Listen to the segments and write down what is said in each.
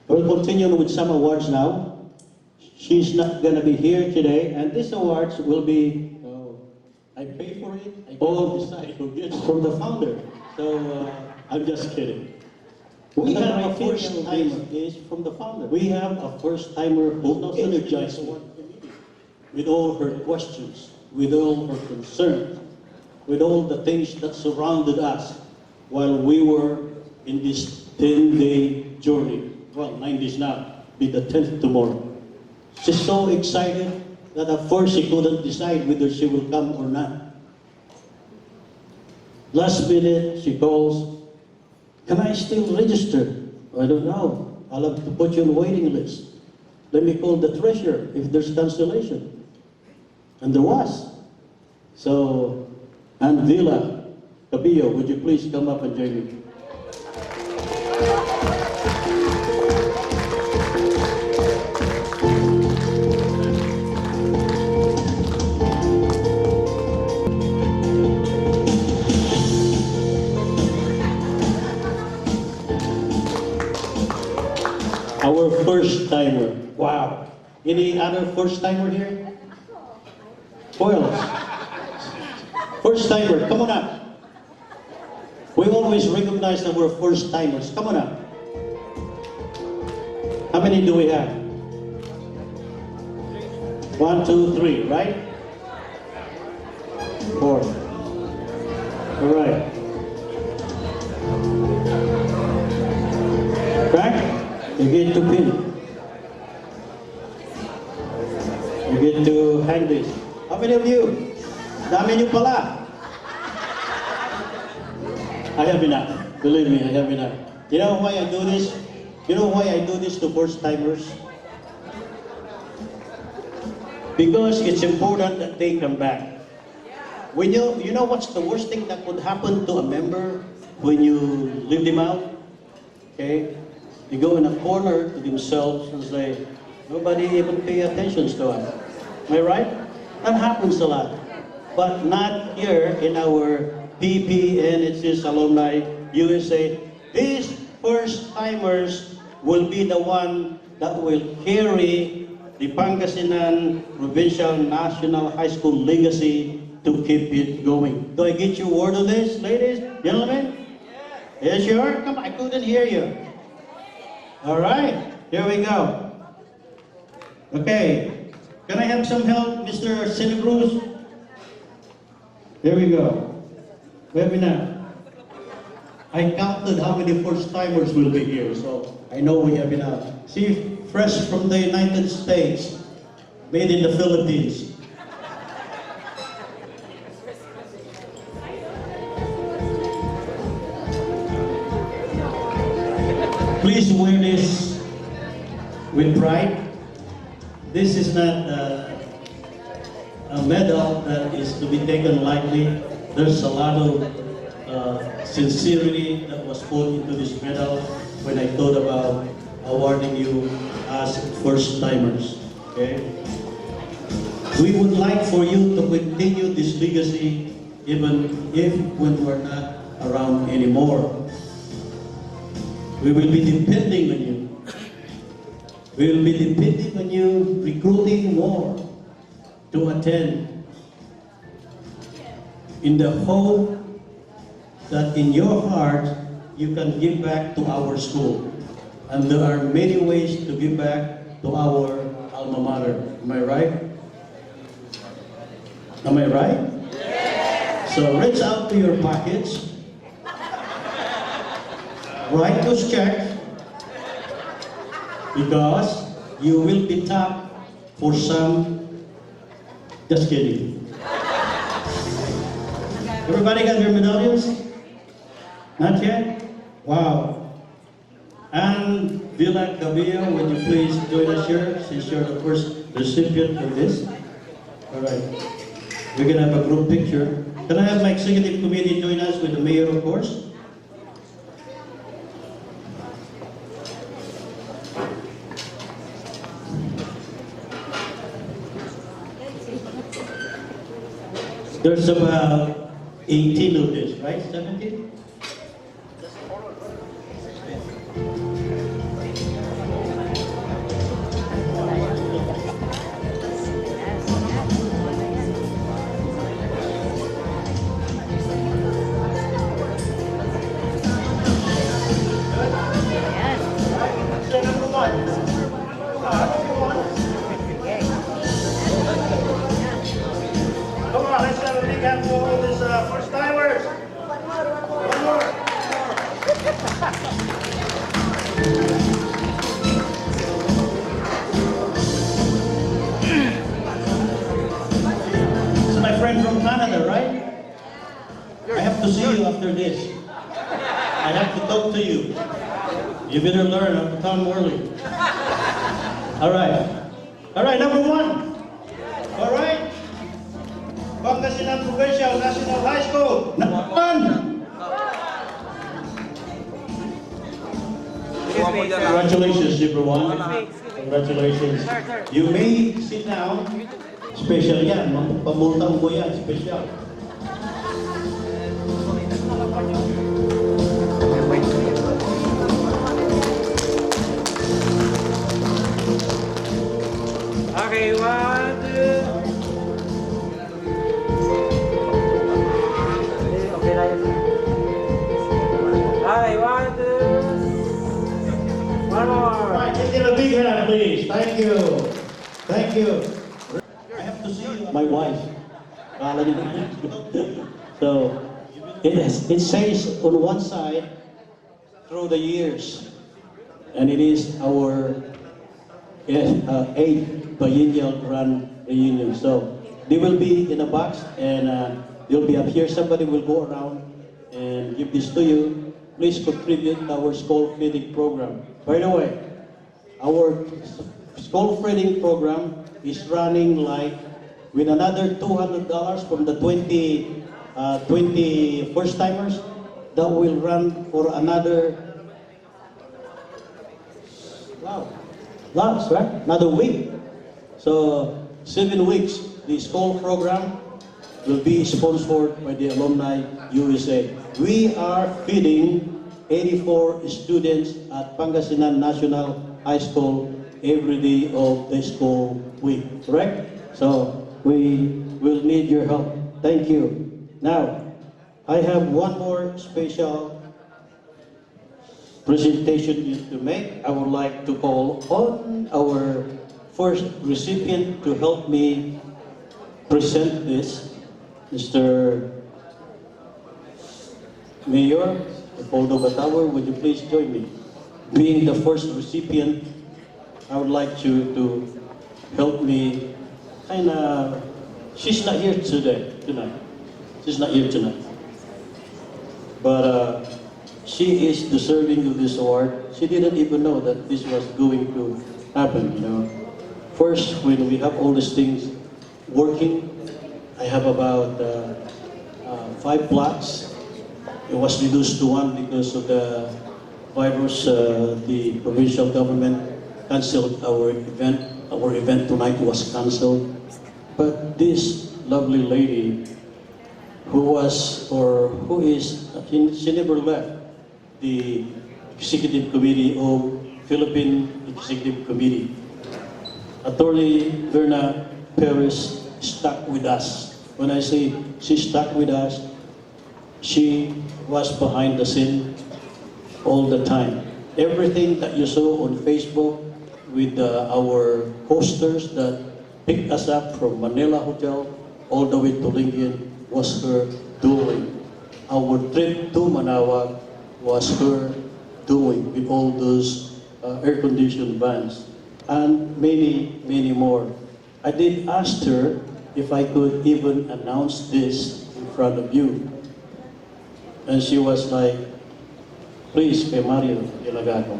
We'll continue with some awards now. She's not going to be here today, and these awards will be, I pay for it, I all decide who gets from the founder. So I'm just kidding. We have a first timer is from the founder. We have a first timer who energized with all her questions, with all her concerns, with all the things that surrounded us while we were in this 10-day journey. Well, 9 days now, be the 10th tomorrow. She's so excited that at first she couldn't decide whether she will come or not. Last minute, she calls, can I still register? I don't know. I'll have to put you on the waiting list. Let me call the treasurer if there's cancellation. And there was. So, Aunt Villa Cabillo, would you please come up and join me? Our first timer. Wow. Any other first timer here? Who else? First timer, come on up. We always recognize that we're first timers. Come on up. How many do we have? 1, 2, 3, right? 4. All right. Right? You get to pin. You get to hang this. How many of you? Dami nyo pala. I have enough. Believe me, I have enough. You know why I do this? You know why I do this to first timers? Because it's important that they come back. When you know what's the worst thing that could happen to a member when you leave them out? Okay? They go in a corner to themselves and say, nobody even pay attention to us. Am I right? That happens a lot. But not here in our PPNHS Alumni USA. These first timers will be the one that will carry the Pangasinan Provincial National High School legacy to keep it going. Do I get your word on this, ladies, gentlemen? Yes, you are? Come on, I couldn't hear you. All right, here we go. Okay, can I have some help, Mr. Cinebrus? Here we go. Where we now? I counted how many first timers will be here, so I know we have enough. See, fresh from the United States, made in the Philippines. Please wear this with pride. This is not a medal that is to be taken lightly. There's a lot of sincerity that was put into this medal when I thought about awarding you as first timers. Okay? We would like for you to continue this legacy even if when we're not around anymore. We will be depending on you. We will be depending on you, recruiting more to attend in the hope that in your heart you can give back to our school. And there are many ways to give back to our alma mater. Am I right? Am I right? Yes. So reach out to your pockets. Write those checks because you will be tapped for some. Just kidding. Everybody got their medallions? Not yet? Wow. And Villa Cabillo, would you please join us here since you're the first recipient of this? All right. We're going to have a group picture. Can I have my executive committee join us with the mayor, of course? There's about 18 of this, right? 17? after this. I have to talk to you. You better learn how to come early. All right, number one. All right. Pangasinan Provincial National High School. Number one. Congratulations, everyone. Congratulations. You may sit down. Special yan. Pamultang mo yan. Special. Okay, one, two. Okay, hi, one, two. One more. Right, give it a big hand, please. Thank you. Thank you. I have to see my wife. So, it says on one side, through the years, and it is our 8th biennial grand reunion. So, they will be in a box, and they'll be up here. Somebody will go around and give this to you. Please contribute to our school feeding program. By the way, our school feeding program is running like with another $200 from the 20 first timers. That will run for another lots, right? Another week. So 7 weeks. The school program will be sponsored by the Alumni USA. We are feeding 84 students at Pangasinan National High School every day of the school week, correct? So we will need your help. Thank you. Now, I have one more special presentation to make. I would like to call on our first recipient to help me present this, Mr. Mayor Leopoldo Batawer. Would you please join me? Being the first recipient, I would like you to help me she's not here tonight. She's not here tonight. But she is deserving of this award. She didn't even know that this was going to happen, you know. First, when we have all these things working, I have about 5 plots. It was reduced to 1 because of the virus. The provincial government canceled our event. Our event tonight was canceled. But this lovely lady who is, she never left the Executive Committee of Philippine Executive Committee. Attorney Verna Perez stuck with us. When I say she stuck with us, she was behind the scene all the time. Everything that you saw on Facebook with our posters that picked us up from Manila Hotel all the way to Lingayen was her doing. Our trip to Manawag was her doing with all those air-conditioned vans and many, many more. I did ask her if I could even announce this in front of you. And she was like, please, kay Mario, ilagay ko.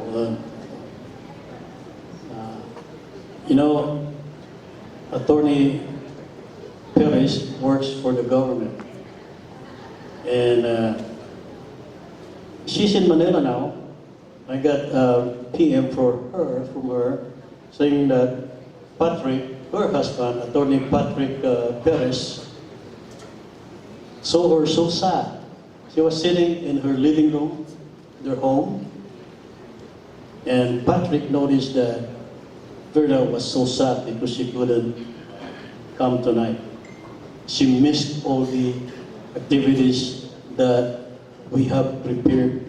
You know, Attorney Perez works for the government. And she's in Manila now. I got a PM from her, saying that Patrick, her husband, Attorney Patrick Perez, saw her so sad. She was sitting in her living room, their home, and Patrick noticed that Verna was so sad because she couldn't come tonight. She missed all the activities that we have prepared,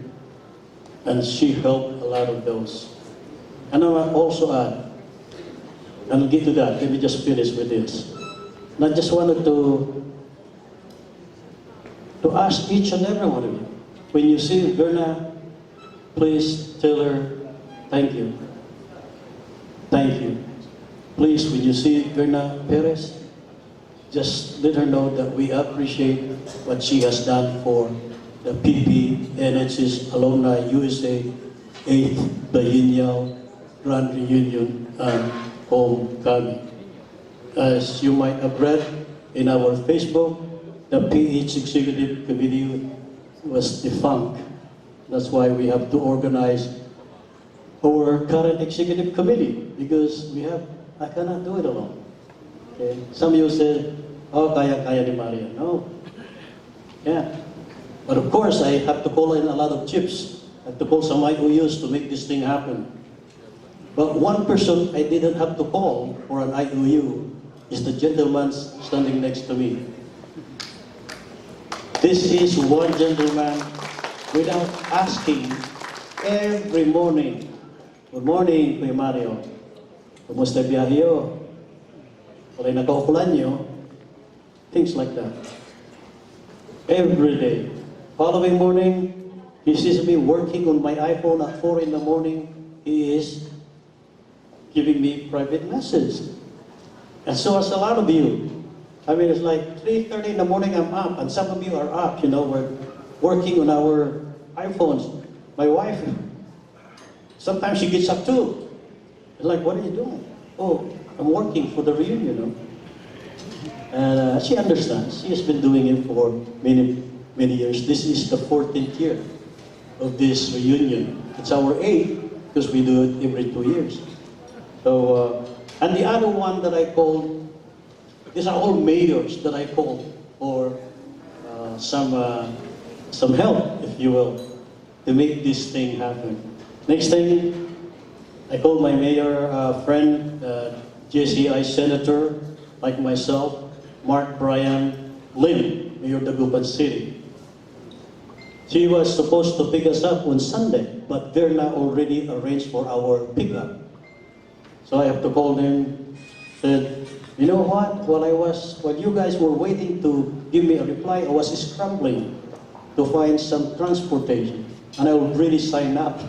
and she helped a lot of those. And I will also add, and I'll get to that, let me just finish with this. And I just wanted to ask each and every one of you, when you see Verna, please tell her, thank you. Thank you. Please, when you see Verna Perez, just let her know that we appreciate what she has done for the PPNHS Alumni USA 8th Biennial Grand Reunion and Homecoming. As you might have read in our Facebook, the PH Executive Committee was defunct. That's why we have to organize our current Executive Committee, because I cannot do it alone. Okay? Some of you said, oh, kaya ni Maria. No. Yeah. But of course, I have to call in a lot of chips. I have to call some IOUs to make this thing happen. But one person I didn't have to call for an IOU is the gentleman standing next to me. This is one gentleman without asking every morning. Good morning, Kuya Mario. Kumusta biyahe yo? Wala nakaukulan nyo? Things like that. Every day. Following morning, he sees me working on my iPhone at 4 in the morning. He is giving me private message. And so as a lot of you. I mean, it's like 3:30 in the morning I'm up, and some of you are up, you know, we're working on our iPhones. My wife, sometimes she gets up too. It's like, what are you doing? Oh, I'm working for the reunion, you know. And she understands. She has been doing it for many, many years. This is the 14th year of this reunion. It's our 8th, because we do it every 2 years. So, and the other one that I called, these are all mayors that I called for some help, if you will, to make this thing happen. Next thing, I called my mayor friend, JCI Senator, like myself, Mark Brian Lim, Mayor of Dagupan City. She was supposed to pick us up on Sunday, but they're now already arranged for our pickup. So I have to call them, said, you know what, while you guys were waiting to give me a reply, I was scrambling to find some transportation. And I would really sign up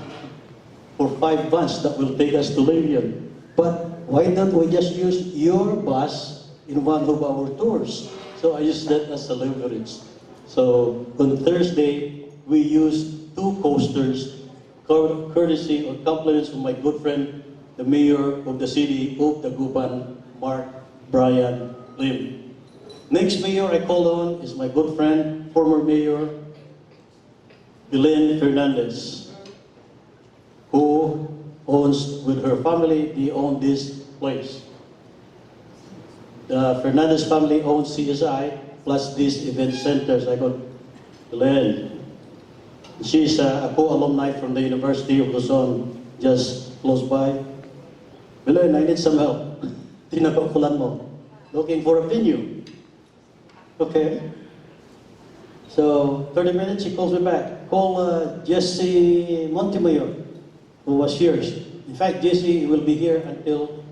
for 5 buses that will take us to Lilian. But why don't we just use your bus in one of our tours? So I used that as a leverage. So on Thursday, we used 2 coasters, courtesy or compliments from my good friend, the mayor of the city of Dagupan, Mark Brian Lim. Next mayor I called on is my good friend, former mayor, Belen Fernandez, who owns, with her family, they own this place. The Fernandez family owns CSI, plus these event centers. I got Belen. She's a co-alumni from the University of Luzon, just close by. Belen, I need some help. Tinapaukulan mo. Looking for a venue. Okay. So, 30 minutes, she calls me back. Call Jesse Montemayor, who was here. In fact, Jesse will be here until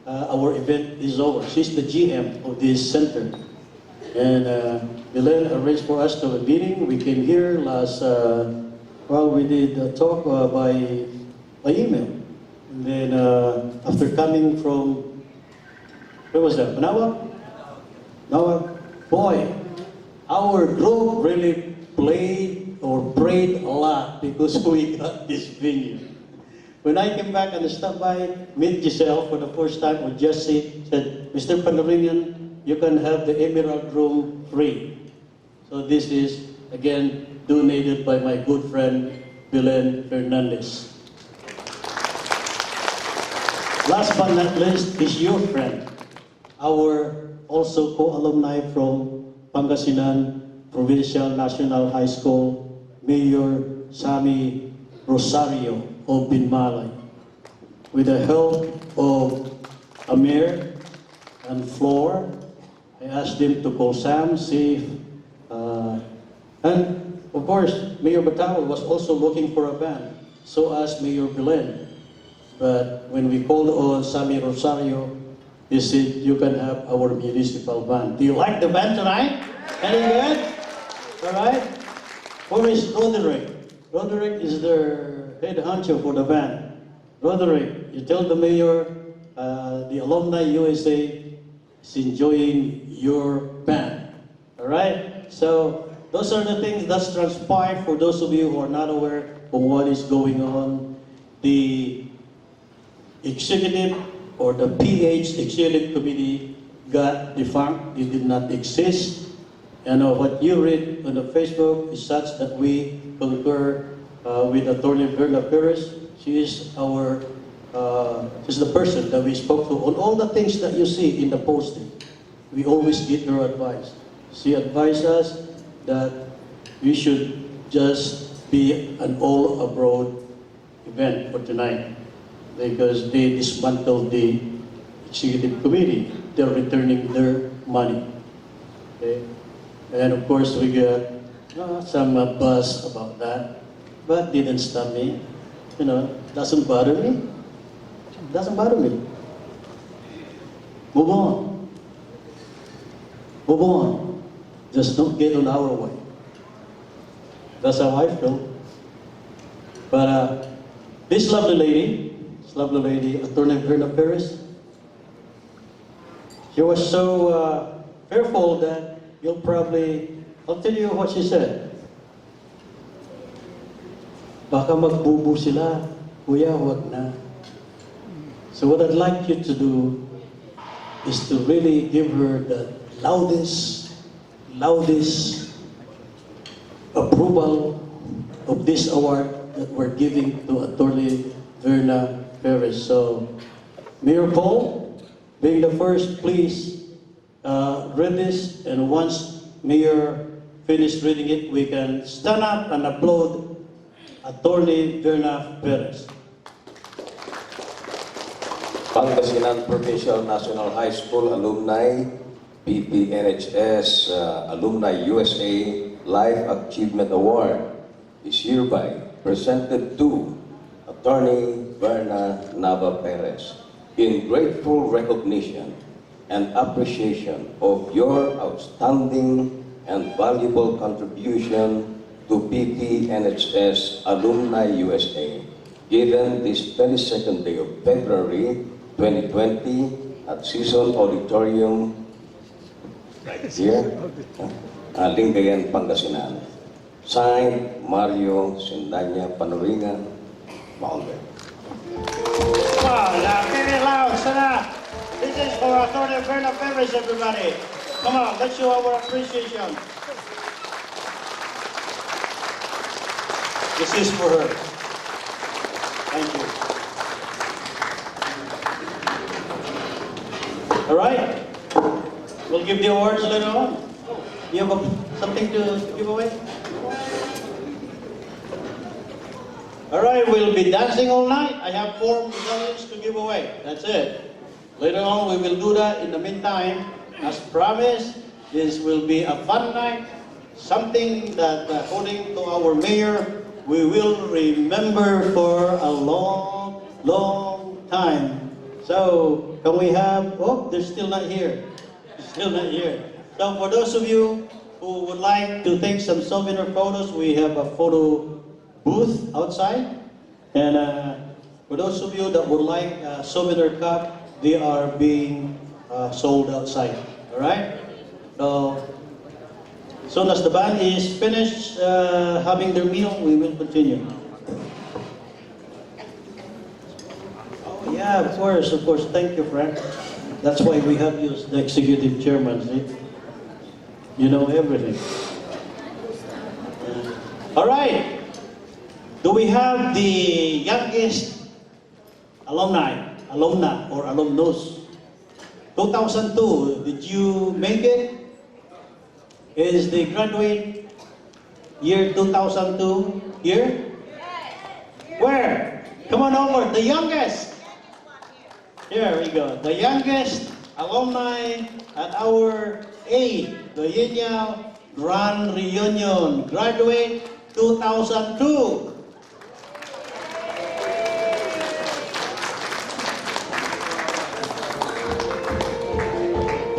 our event is over. She's the GM of this center. And Belen arranged for us to have a meeting. We came here last, we did a talk by email. And then after coming from, where was that? Manawa? Manawa? Boy, our group really played or prayed a lot because we got this venue. When I came back and stopped by, meet Giselle for the first time, or Jesse, said, Mr. Pandaringan, you can have the Emerald Room free. So this is, again, donated by my good friend, Belen Fernandez. Last but not least is your friend, our also co-alumni from Pangasinan Provincial National High School, Mayor Sammy Rosario of Binmalay. With the help of Amir and Floor, I asked them to call Sam, see if, and of course, Mayor Batao was also looking for a band, so asked Mayor Belen. But when we called on Sammy Rosario, he said, you can have our municipal band. Do you like the band tonight? Any good? All right? Who is Roderick? Roderick is their head honcho for the band. Roderick, you tell the mayor, the Alumni USA is enjoying your band. All right? So those are the things that's transpired. For those of you who are not aware of what is going on, the executive or the PH executive committee got defunct. It did not exist. And what you read on the Facebook is such that we concur with Attorney Berna Perez. She is she's the person that we spoke to on all the things that you see in the posting. We always get her advice. She advised us that we should just be an all abroad event for tonight because they dismantled the executive committee. They're returning their money. Okay? And of course, we got some buzz about that, but didn't stop me. Doesn't bother me. Doesn't bother me. Move on. Move on. Just don't get on our way. That's how I feel. But this lovely lady, Attorney Berna Perez, she was so fearful that I'll tell you what she said. Baka magbubo sila. Kuya, wag na. So what I'd like you to do is to really give her the loudest approval of this award that we're giving to Attorney Berna Perez. So, Mayor Paul, being the first, please read this, and once Mayor finished reading it, we can stand up and applaud Attorney Berna Perez. Pangasinan Provincial National High School Alumni, PPNHS Alumni USA Life Achievement Award is hereby presented to Attorney Berna Nava Perez in grateful recognition and appreciation of your outstanding and valuable contribution to PPNHS Alumni USA, given this 22nd day of February 2020 at Season Auditorium right here, Lingayen, Pangasinan. Signed, Mario Sindanya Panoringan, Founder. Come on, now, very loud, stand up. This is for Attorney Berna Perez, everybody. Come on, let's show our appreciation. This is for her. Thank you. All right. We'll give the awards later on. You have something to give away? All right, we'll be dancing all night. I have 4 medallions to give away. That's it. Later on, we will do that. In the meantime, as promised, this will be a fun night. Something that, according to our mayor, we will remember for a long, long time. So, can we have, they're still not here. Still not here. So, for those of you who would like to take some souvenir photos, we have a photo booth outside. And for those of you that would like a souvenir cup, they are being sold outside. All right? So, as soon as the band is finished having their meal, we will continue. Oh, yeah, of course. Thank you, Frank. That's why we have you as the executive chairman, see? You know everything. All right. Do we have the youngest alumna or alumnus? 2002, did you make it? Is the graduate year 2002 here? Where? Come on over, the youngest. Here we go. The youngest alumni at our 8th Biennial Grand Reunion. Graduate 2002.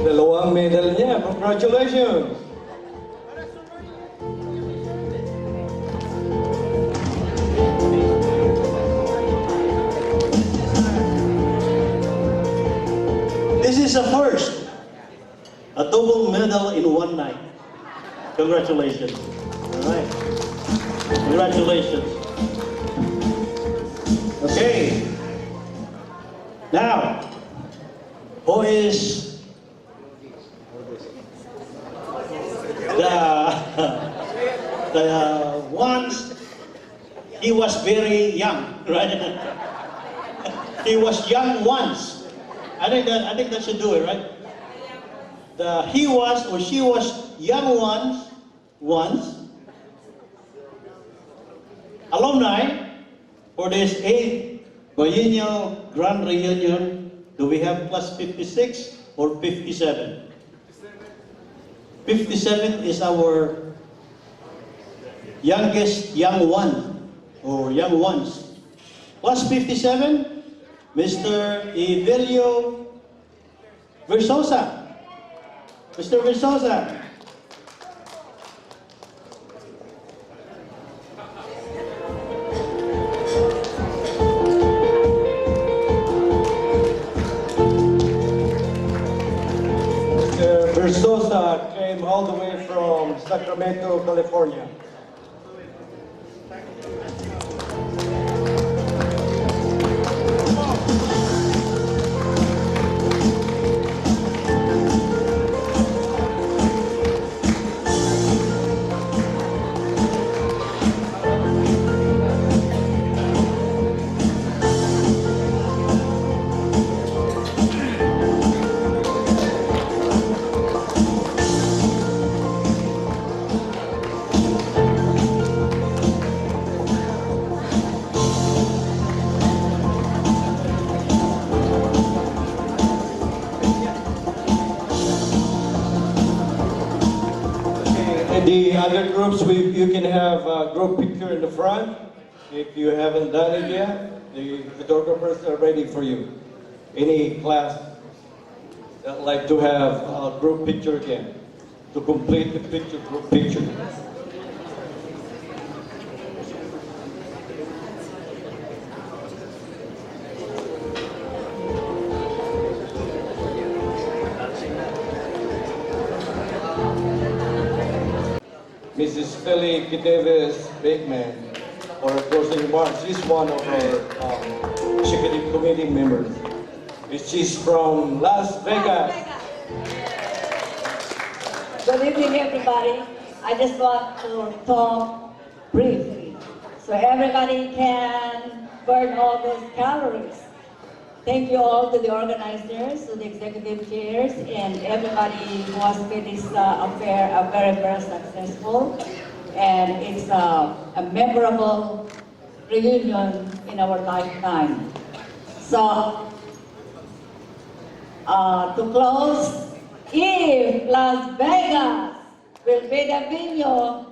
Dalawang medal niya. Congratulations! This is a first. A double medal in one night. Congratulations. All right. Congratulations. Okay. Now, who is the once he was very young, right? He was young once. I think that should do it, right? He was or she was young once. Alumni for this 8th biennial grand reunion. Do we have plus 56 or 57? 57 is our youngest young one or young ones. Plus 57, Mr. Ivelio Versosa. Mr. Versosa. Mr. Versosa came all the way from Sacramento, California. The other groups, you can have a group picture in the front. If you haven't done it yet, the photographers are ready for you. Any class that like to have a group picture again, to complete the group picture. Mrs. Philly Kideves Bakeman, for her closing remarks. She's one of our executive committee members. She's from Las Vegas. Good evening, everybody. I just want to talk briefly so everybody can burn all those calories. Thank you all to the organizers, to the executive chairs, and everybody who has made this affair very, very successful. And it's a memorable reunion in our lifetime. So, to close, if Las Vegas will be the venue,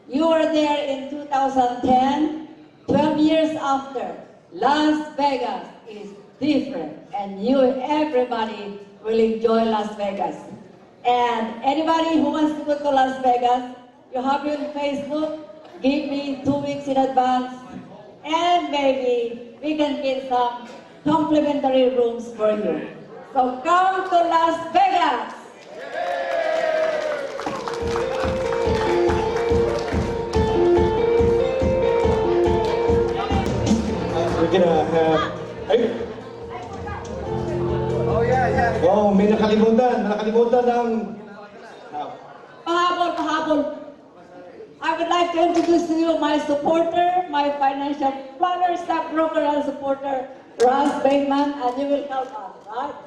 you were there in 2010, 12 years after, Las Vegas is different, and everybody will enjoy Las Vegas. And anybody who wants to go to Las Vegas, you have it on Facebook, give me 2 weeks in advance, and maybe we can get some complimentary rooms for you. So come to Las Vegas! We're gonna have... Oh, may nakalimutan ng... Pahabol. I would like to introduce to you my supporter, my financial planner, stockbroker, and supporter, Ross Bateman, and you will help us, right?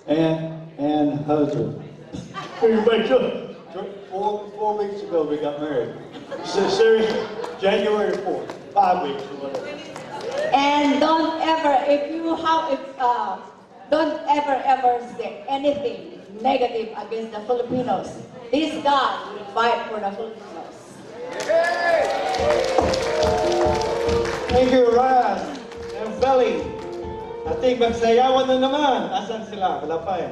And husband. Four weeks ago we got married. Seriously, January 4th, 5 weeks or whatever. And don't ever say anything negative against the Filipinos. This guy will fight for the Filipinos. Thank you, Raz and Felly. I think magsayawan na naman. Asan sila? Wala pa eh.